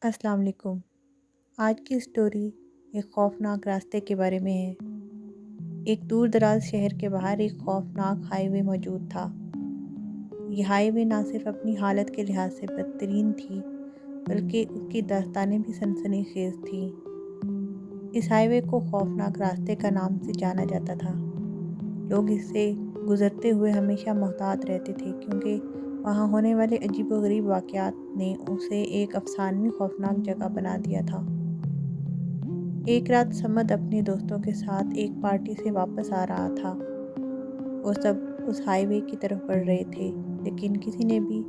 अस्सलाम वालेकुम। आज की स्टोरी एक खौफनाक रास्ते के बारे में है। एक दूर दराज शहर के बाहर एक खौफनाक हाईवे मौजूद था। यह हाईवे ना सिर्फ अपनी हालत के लिहाज से बदतरीन थी, बल्कि उसकी दास्तानें भी सनसनीखेज थीं। इस हाईवे को खौफनाक रास्ते का नाम से जाना जाता था। लोग इससे गुज़रते हुए हमेशा मोहतात रहते थे, क्योंकि वहाँ होने वाले अजीबोगरीब वाक़यात ने उसे एक अफ़सानवी खौफनाक जगह बना दिया था। एक रात समद अपने दोस्तों के साथ एक पार्टी से वापस आ रहा था। वो सब उस हाईवे की तरफ बढ़ रहे थे, लेकिन किसी ने भी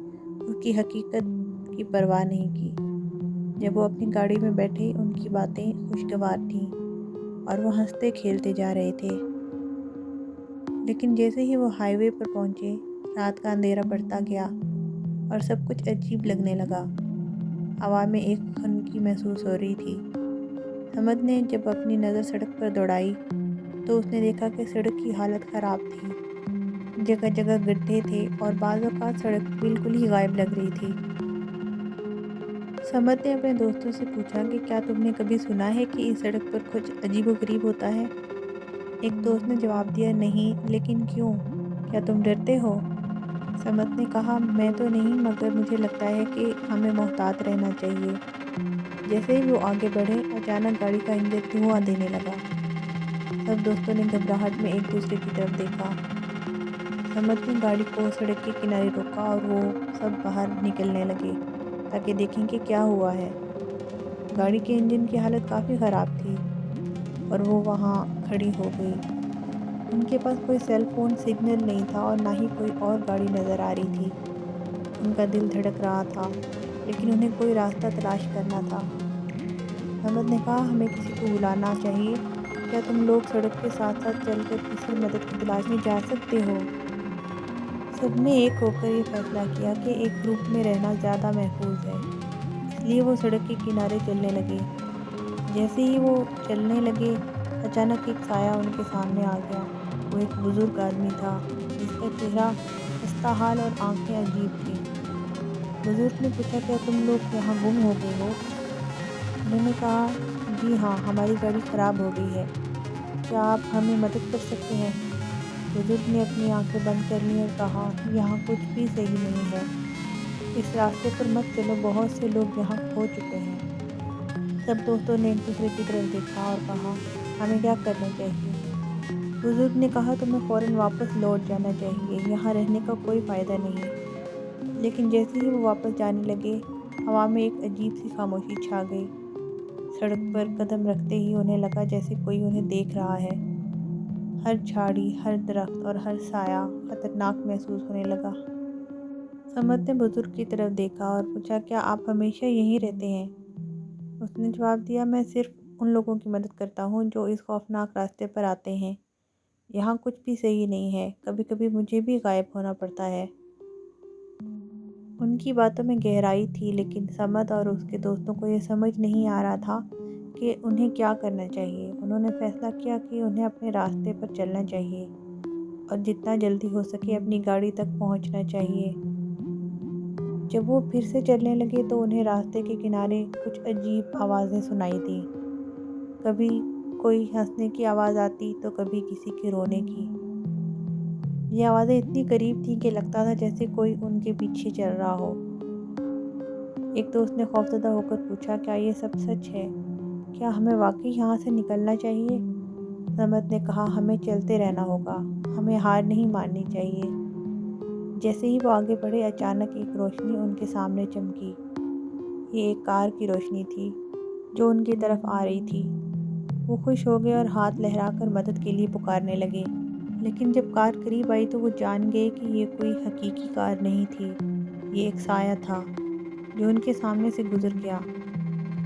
उसकी हकीकत की परवाह नहीं की। जब वो अपनी गाड़ी में बैठे, उनकी बातें खुशगवार थीं और वो हंसते खेलते जा रहे थे। लेकिन जैसे ही वो हाईवे पर पहुंचे, रात का अंधेरा बढ़ता गया और सब कुछ अजीब लगने लगा। हवा में एक खनकी महसूस हो रही थी। समद ने जब अपनी नज़र सड़क पर दौड़ाई, तो उसने देखा कि सड़क की हालत ख़राब थी। जगह जगह गड्ढे थे और बाज़ औक़ात सड़क बिल्कुल ही गायब लग रही थी। समद ने अपने दोस्तों से पूछा कि क्या तुमने कभी सुना है कि इस सड़क पर कुछ अजीबोगरीब होता है? एक दोस्त ने जवाब दिया, नहीं, लेकिन क्यों? क्या तुम डरते हो? समद ने कहा, मैं तो नहीं, मगर मुझे लगता है कि हमें मोहतात रहना चाहिए। जैसे ही वो आगे बढ़े, अचानक गाड़ी का इंजन धुआं देने लगा। सब दोस्तों ने घबराहट में एक दूसरे की तरफ देखा। समद ने गाड़ी को सड़क के किनारे रोका और वो सब बाहर निकलने लगे ताकि देखें कि क्या हुआ है। गाड़ी के इंजन की हालत काफ़ी ख़राब थी और वो वहाँ खड़ी हो गई। उनके पास कोई सेल फ़ोन सिग्नल नहीं था और ना ही कोई और गाड़ी नज़र आ रही थी। उनका दिल धड़क रहा था, लेकिन उन्हें कोई रास्ता तलाश करना था। समद ने कहा, हमें किसी को बुलाना चाहिए। क्या तुम लोग सड़क के साथ-साथ चलकर किसी मदद की तलाश में जा सकते हो? सबने एक होकर ये फैसला किया कि एक ग्रुप में रहना ज़्यादा महफूज है, इसलिए वो सड़क के किनारे चलने लगे। जैसे ही वो चलने लगे, अचानक एक साया उनके सामने आ गया। वो एक बुजुर्ग आदमी था, जिसका चेहरा खस्ताहाल और आंखें अजीब थीं। बुजुर्ग ने पूछा, क्या तुम लोग यहाँ गुम हो गए हो? उन्होंने कहा, जी हाँ, हमारी गाड़ी ख़राब हो गई है। क्या आप हमें मदद कर सकते हैं? बुजुर्ग ने अपनी आंखें बंद कर लीं और कहा, यहाँ कुछ भी सही नहीं है। इस रास्ते पर मत चलो, बहुत से लोग यहाँ खो चुके हैं। सब दोस्तों ने एक दूसरे की तरफ देखा और कहा, हमें क्या करना चाहिए? बुजुर्ग ने कहा, तुम्हें फ़ौरन वापस लौट जाना चाहिए, यहाँ रहने का कोई फ़ायदा नहीं। लेकिन जैसे ही वो वापस जाने लगे, हवा में एक अजीब सी खामोशी छा गई। सड़क पर कदम रखते ही उन्हें लगा जैसे कोई उन्हें देख रहा है। हर झाड़ी, हर दरख्त और हर साया खतरनाक महसूस होने लगा। समद ने बुजुर्ग की तरफ देखा और पूछा, क्या आप हमेशा यहीं रहते हैं? उसने जवाब दिया, मैं सिर्फ उन लोगों की मदद करता हूँ जो इस खौफनाक रास्ते पर आते हैं। यहाँ कुछ भी सही नहीं है, कभी कभी मुझे भी गायब होना पड़ता है। उनकी बातों में गहराई थी, लेकिन समद और उसके दोस्तों को ये समझ नहीं आ रहा था कि उन्हें क्या करना चाहिए। उन्होंने फैसला किया कि उन्हें अपने रास्ते पर चलना चाहिए और जितना जल्दी हो सके अपनी गाड़ी तक पहुंचना चाहिए। जब वो फिर से चलने लगे, तो उन्हें रास्ते के किनारे कुछ अजीब आवाज़ें सुनाई दी। कभी कोई हंसने की आवाज़ आती, तो कभी किसी के रोने की। ये आवाज़ें इतनी करीब थीं कि लगता था जैसे कोई उनके पीछे चल रहा हो। एक दोस्त ने खौफज़दा होकर पूछा, क्या ये सब सच है? क्या हमें वाकई यहाँ से निकलना चाहिए? समद ने कहा, हमें चलते रहना होगा, हमें हार नहीं माननी चाहिए। जैसे ही वो आगे बढ़े, अचानक एक रोशनी उनके सामने चमकी। ये एक कार की रोशनी थी जो उनकी तरफ आ रही थी। वो खुश हो गए और हाथ लहराकर मदद के लिए पुकारने लगे। लेकिन जब कार करीब आई, तो वो जान गए कि ये कोई हकीकी कार नहीं थी। ये एक साया था जो उनके सामने से गुजर गया।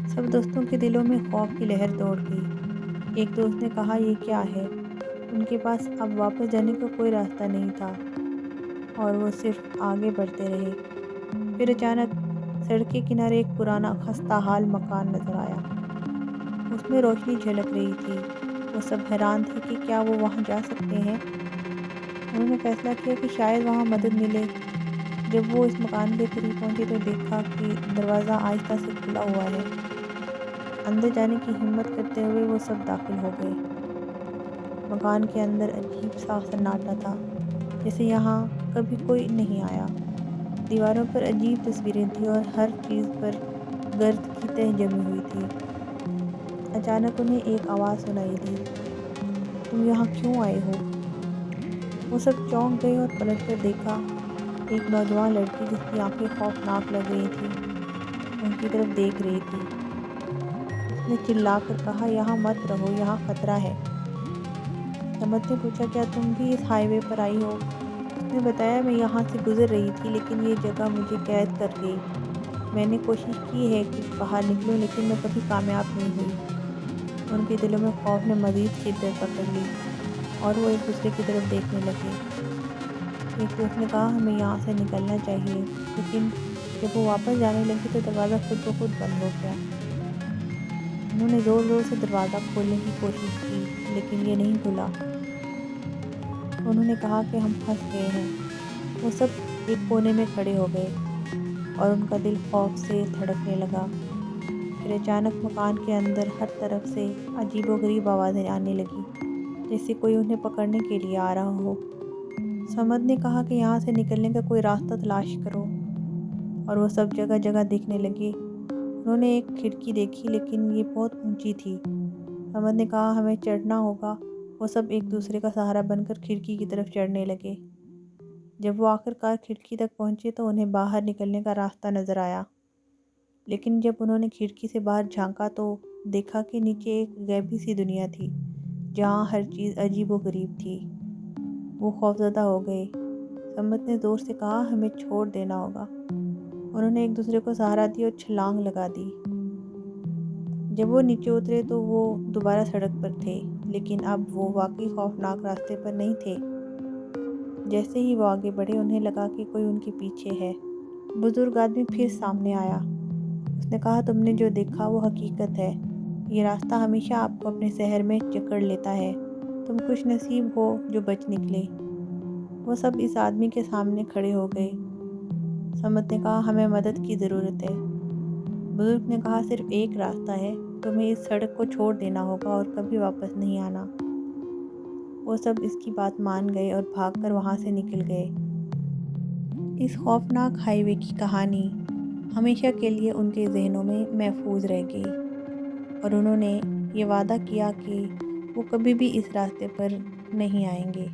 सब दोस्तों के दिलों में खौफ की लहर दौड़ गई। एक दोस्त ने कहा, ये क्या है? उनके पास अब वापस जाने का कोई रास्ता नहीं था और वो सिर्फ आगे बढ़ते रहे। फिर अचानक सड़क के किनारे एक पुराना खस्ताहाल मकान नजर आया। उसमें रोशनी झलक रही थी। वो सब हैरान थे कि क्या वो वहाँ जा सकते हैं। उन्होंने फैसला किया कि शायद वहाँ मदद मिले। جب وہ اس مکان کے قریب پہنچے تو دیکھا کہ دروازہ آہستہ سے کھلا ہوا ہے۔ اندر جانے کی ہمت کرتے ہوئے وہ سب داخل ہو گئے۔ مکان کے اندر عجیب سا سناٹا تھا، جیسے یہاں کبھی کوئی نہیں آیا۔ دیواروں پر عجیب تصویریں تھیں اور ہر چیز پر گرد کی تہ جمی ہوئی تھی۔ اچانک انہیں ایک آواز سنائی دی، تم یہاں کیوں آئے ہو؟ وہ سب چونک گئے اور پلٹ کر دیکھا، ایک نوجوان لڑکی جس کی آنکھیں خوفناک لگ رہی تھیں ان کی طرف دیکھ رہی تھی۔ اس نے چلا کر کہا، یہاں مت رہو، یہاں خطرہ ہے۔ سمت نے پوچھا، کیا تم بھی اس ہائی وے پر آئی ہو؟ اس نے بتایا، میں یہاں سے گزر رہی تھی لیکن یہ جگہ مجھے قید کر گئی۔ میں نے کوشش کی ہے کہ باہر نکلوں لیکن میں کبھی کامیاب نہیں ہوئی۔ ان کے دلوں میں خوف نے مزید شدت پکڑ لی اور وہ ایک دوسرے کی طرف دیکھنے لگے۔ ایک دوست نے کہا، ہمیں یہاں سے نکلنا چاہیے، لیکن جب وہ واپس جانے لگی تو دروازہ خود بخود بند ہو گیا۔ انہوں نے زور زور سے دروازہ کھولنے کی کوشش کی لیکن یہ نہیں کھلا۔ انہوں نے کہا کہ ہم پھنس گئے ہیں۔ وہ سب ایک کونے میں کھڑے ہو گئے اور ان کا دل خوف سے دھڑکنے لگا۔ پھر اچانک مکان کے اندر ہر طرف سے عجیب و غریب آوازیں آنے لگیں، جیسے کوئی انہیں پکڑنے کے لیے آ رہا ہو۔ سمد نے کہا کہ یہاں سے نکلنے کا کوئی راستہ تلاش کرو، اور وہ سب جگہ جگہ دیکھنے لگے۔ انہوں نے ایک کھڑکی دیکھی لیکن یہ بہت اونچی تھی۔ سمد نے کہا، ہمیں چڑھنا ہوگا۔ وہ سب ایک دوسرے کا سہارا بن کر کھڑکی کی طرف چڑھنے لگے۔ جب وہ آخر کار کھڑکی تک پہنچے تو انہیں باہر نکلنے کا راستہ نظر آیا، لیکن جب انہوں نے کھڑکی سے باہر جھانکا تو دیکھا کہ نیچے ایک غیبی سی دنیا تھی جہاں ہر چیز عجیب و غریب تھی۔ وہ خوفزدہ ہو گئے۔ سمت نے زور سے کہا، ہمیں چھوڑ دینا ہوگا۔ انہوں نے ایک دوسرے کو سہارا دیا اور چھلانگ لگا دی۔ جب وہ نیچے اترے تو وہ دوبارہ سڑک پر تھے، لیکن اب وہ واقعی خوفناک راستے پر نہیں تھے۔ جیسے ہی وہ آگے بڑھے انہیں لگا کہ کوئی ان کے پیچھے ہے۔ بزرگ آدمی پھر سامنے آیا۔ اس نے کہا، تم نے جو دیکھا وہ حقیقت ہے۔ یہ راستہ ہمیشہ آپ کو اپنے سحر میں جکڑ لیتا ہے۔ تم خوش نصیب ہو جو بچ نکلے۔ وہ سب اس آدمی کے سامنے کھڑے ہو گئے۔ سمت نے کہا، ہمیں مدد کی ضرورت ہے۔ بزرگ نے کہا، صرف ایک راستہ ہے، تمہیں اس سڑک کو چھوڑ دینا ہوگا اور کبھی واپس نہیں آنا۔ وہ سب اس کی بات مان گئے اور بھاگ کر وہاں سے نکل گئے۔ اس خوفناک ہائی وے کی کہانی ہمیشہ کے لیے ان کے ذہنوں میں محفوظ رہ گئی، اور انہوں نے یہ وعدہ کیا کہ وہ کبھی بھی اس راستے پر نہیں آئیں گے۔